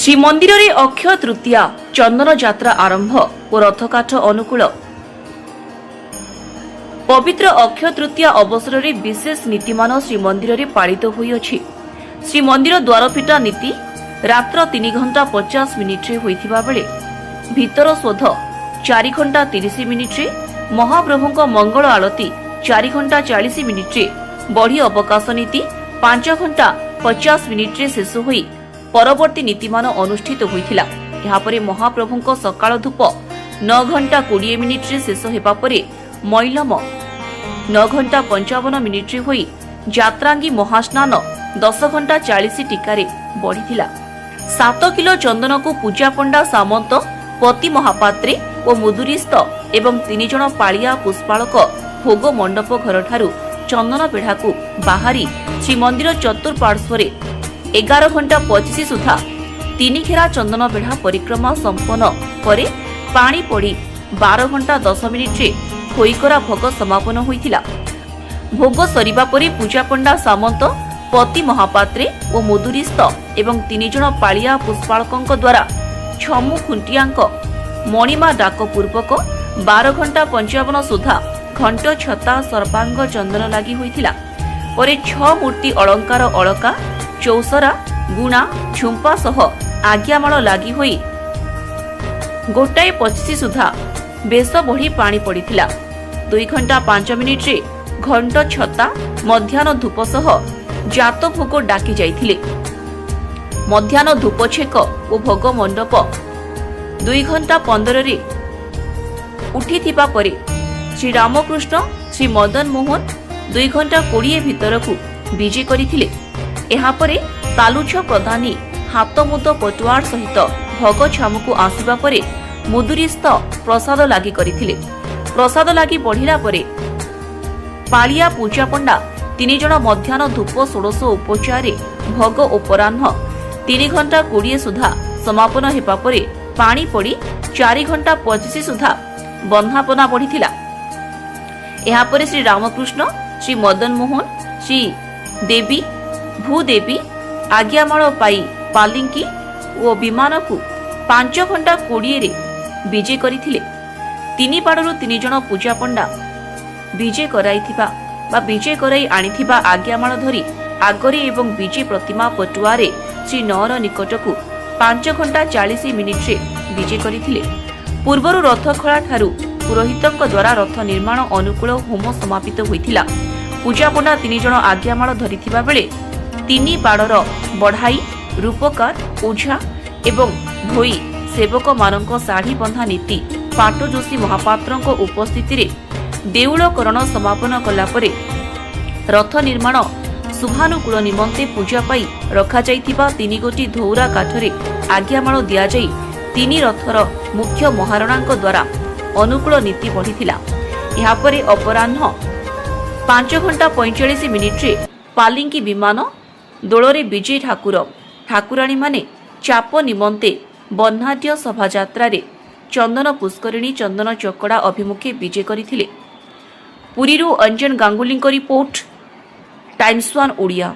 ଶ୍ରୀମନ୍ଦିର ରେ ଅକ୍ଷୟ ତୃତୀୟା ଚନ୍ଦନ ଯାତ୍ରା ଆରମ୍ଭ ଓ ରଥକାଠ ଅନୁକୂଳ। ପବିତ୍ର ଅକ୍ଷୟ ତୃତୀୟା ଅବସରରେ ବିଶେଷ ନୀତିମାନ ଶ୍ରୀମନ୍ଦିରରେ ପାଳିତ ହୋଇଅଛି। ଶ୍ରୀମନ୍ଦିର ଦ୍ୱାରପିଠା ନୀତି ରାତ୍ର 3 ଘଣ୍ଟା 50 ମିନିଟ୍ରେ ହୋଇଥିବା ବେଳେ ଭିତର ଶୋଧ 4 ଘଣ୍ଟା 30 ମିନିଟ୍ରେ, ମହାପ୍ରଭୁଙ୍କ ମଙ୍ଗଳ ଆଳତି 4 ଘଣ୍ଟା 40 ମିନିଟ୍ରେ, ବଢି ଅବକାଶ ନୀତି 5 ଘଣ୍ଟା 50 ମିନିଟ୍ରେ ଶେଷ ହୋଇ ପରବର୍ତ୍ତୀ ନୀତିମାନ ଅନୁଷ୍ଠିତ ହୋଇଥିଲା। ଏହାପରେ ମହାପ୍ରଭୁଙ୍କ ସକାଳ ଧୂପ 9 ଘଣ୍ଟା 20 ମିନିଟ୍ରେ ଶେଷ ହେବା ପରେ ମୈଲମ 9 ଘଣ୍ଟା 55 ମିନିଟ୍ରେ ହୋଇ ଯାତ୍ରାଙ୍ଗୀ ମହାସ୍ନାନ 10 ଘଣ୍ଟା 40 ଟିକାରେ ବଢିଥିଲା। 7 କିଲୋ ଚନ୍ଦନକୁ ପୂଜା ପଣ୍ଡା ସାମନ୍ତ, ପତି ମହାପାତ୍ରେ ଓ ମୁଦୁରିସ୍ତ ଏବଂ 3 ଜଣ ପାଳିଆ ପୁଷ୍ପାଳକ ଭୋଗ ମଣ୍ଡପ ଘରଠାରୁ ଚନ୍ଦନ ପେଢ଼ାକୁ ବାହାରି ଶ୍ରୀମନ୍ଦିର ଚତୁଃପାର୍ଶ୍ୱରେ 11 ଘଣ୍ଟା 25 ସୁଦ୍ଧା 3 ଘେରା ଚନ୍ଦନ ପେଢ଼ା ପରିକ୍ରମା ସମ୍ପନ୍ନ ପରେ ପାଣି ପଡ଼ି 12 ଘଣ୍ଟା 10 ମିନିଟ୍ରେ ଖୋଇକରା ଭୋଗ ସମାପନ ହୋଇଥିଲା। ଭୋଗ ସରିବା ପରେ ପୂଜା ପଣ୍ଡା ସାମନ୍ତ, ପତି ମହାପାତ୍ରେ ଓ ମୁଦୁରିସ୍ତ ଏବଂ 3 ଜଣ ପାଳିଆ ପୁଷ୍ପାଳକଙ୍କ ଦ୍ୱାରା ଛମୁ ଖୁଣ୍ଟିଆଙ୍କ ମଣିମା ଡାକ ପୂର୍ବକ 12 ଘଣ୍ଟା 55 ସୁଦ୍ଧା ଘଣ୍ଟ, ଛତା, ସର୍ବାଙ୍ଗ ଚନ୍ଦନ ଲାଗି ହୋଇଥିଲା। ପରେ 6 ମୂର୍ତ୍ତି ଅଳଙ୍କାର ଅଳକା, ଚୌସରା, ଗୁଣା, ଝୁମ୍ପା ସହ ଆଜ୍ଞାମାଳ ଲାଗି ହୋଇ 1:25 ସୁଦ୍ଧା ବେଶ ବଢି ପାଣି ପଡ଼ିଥିଲା। 2 ଘଣ୍ଟା 5 ମିନିଟ୍ରେ ଘଣ୍ଟ, ଛତା, ମଧ୍ୟାହ୍ନ ଧୂପ ସହ ଜାତ ଭୋଗ ଡାକି ଯାଇଥିଲେ। ମଧ୍ୟାହ୍ନ ଧୂପ ଛେକ ଓ ଭୋଗ ମଣ୍ଡପ 2 ଘଣ୍ଟା 15ରେ ଉଠିଥିବା ପରେ ଶ୍ରୀରାମକୃଷ୍ଣ, ଶ୍ରୀ ମଦନ ମୋହନ 2 ଘଣ୍ଟା 20 ଭିତରକୁ ବିଜେ କରିଥିଲେ। ଏହାପରେ ତାଲୁଛ ପ୍ରଧାନୀ ହାତମୁଦ ପଟୁଆର ସହିତ ଭୋଗ ଛାମୁକୁ ଆସିବା ପରେ ମୁଦୁରିସ୍ତ ପ୍ରସାଦ ଲାଗି କରିଥିଲେ। ପ୍ରସାଦ ଲାଗି ବଢିଲା ପରେ ପାଳିଆ ପୂଜା ପଣ୍ଡା 3 ଜଣ ମଧ୍ୟାହ୍ନ ଧୂପ 16 ଉପଚାରରେ ଭୋଗ ଅପରାହ୍ନ 3 ଘଣ୍ଟା 20 ସୁଦ୍ଧା ସମାପନ ହେବା ପରେ ପାଣି ପଡ଼ି 4 ଘଣ୍ଟା 25 ସୁଦ୍ଧା ବନ୍ଧାପନା ବଢିଥିଲା। ଏହାପରେ ଶ୍ରୀ ରାମକୃଷ୍ଣ, ଶ୍ରୀ ମଦନ ମୋହନ, ଶ୍ରୀ ଦେବୀ, ଭୂଦେବୀ ଆଜ୍ଞାମାଳ ପାଇ ପାଲିଙ୍କି ଓ ବିମାନକୁ 5 ଘଣ୍ଟା 20ରେ ବିଜେ କରିଥିଲେ। 3 ବାଡ଼ରୁ 3 ଜଣ ପୂଜା ପଣ୍ଡା ବିଜେ କରାଇ ଆଣିଥିବା ଆଜ୍ଞାମାଳ ଧରି ଆଗରେ ଏବଂ ବିଜେ ପ୍ରତିମା ପଟୁଆରେ ଶ୍ରୀ ନଅର ନିକଟକୁ 5 ଘଣ୍ଟା 40 ମିନିଟ୍ରେ ବିଜେ କରିଥିଲେ। ପୂର୍ବରୁ ରଥଖଳା ଠାରୁ ପୁରୋହିତଙ୍କ ଦ୍ୱାରା ରଥ ନିର୍ମାଣ ଅନୁକୂଳ ହୋମ ସମାପିତ ହୋଇଥିଲା। ପୂଜା ପଣ୍ଡା 3 ଜଣ ଆଜ୍ଞାମାଳ ଧରିଥିବା ବେଳେ 3 ବାଡ଼ର ବଢ଼ାଇ, ରୂପକାର, ଓଝା ଏବଂ ଭୋଇ ସେବକମାନଙ୍କ ଶାଢ଼ୀ ବନ୍ଧା ନୀତି ପାଟଯୋଶୀ ମହାପାତ୍ରଙ୍କ ଉପସ୍ଥିତିରେ ଦେଉଳକରଣ ସମାପନ କଲା ପରେ ରଥ ନିର୍ମାଣ ଶୁଭାନୁକୂଳ ନିମନ୍ତେ ପୂଜା ପାଇଁ ରଖାଯାଇଥିବା 3 ଗୋଟି ଧଉରା କାଠରେ ଆଜ୍ଞାମାଳ ଦିଆଯାଇ 3 ରଥର ମୁଖ୍ୟ ମହାରଣାଙ୍କ ଦ୍ୱାରା ଅନୁକୂଳ ନୀତି ବଢ଼ିଥିଲା। ଏହାପରେ ଅପରାହ୍ନ 5 ଘଣ୍ଟା 45 ମିନିଟ୍ରେ ପାଲିଙ୍କି ବିମାନ ଦୋଳରେ ବିଜେ ଠାକୁରାଣୀମାନେ ଚାପ ନିମନ୍ତେ ବର୍ଣ୍ଣାଢ୍ୟ ଶୋଭାଯାତ୍ରାରେ ଚନ୍ଦନ ପୁଷ୍କରିଣୀ, ଚନ୍ଦନ ଚକଡ଼ା ଅଭିମୁଖେ ବିଜେ କରିଥିଲେ। ପୁରୀରୁ ଅଞ୍ଜନ ଗାଙ୍ଗୁଲିଙ୍କ ରିପୋର୍ଟ, ଟାଇମ୍ସ 1 ଓଡ଼ିଆ।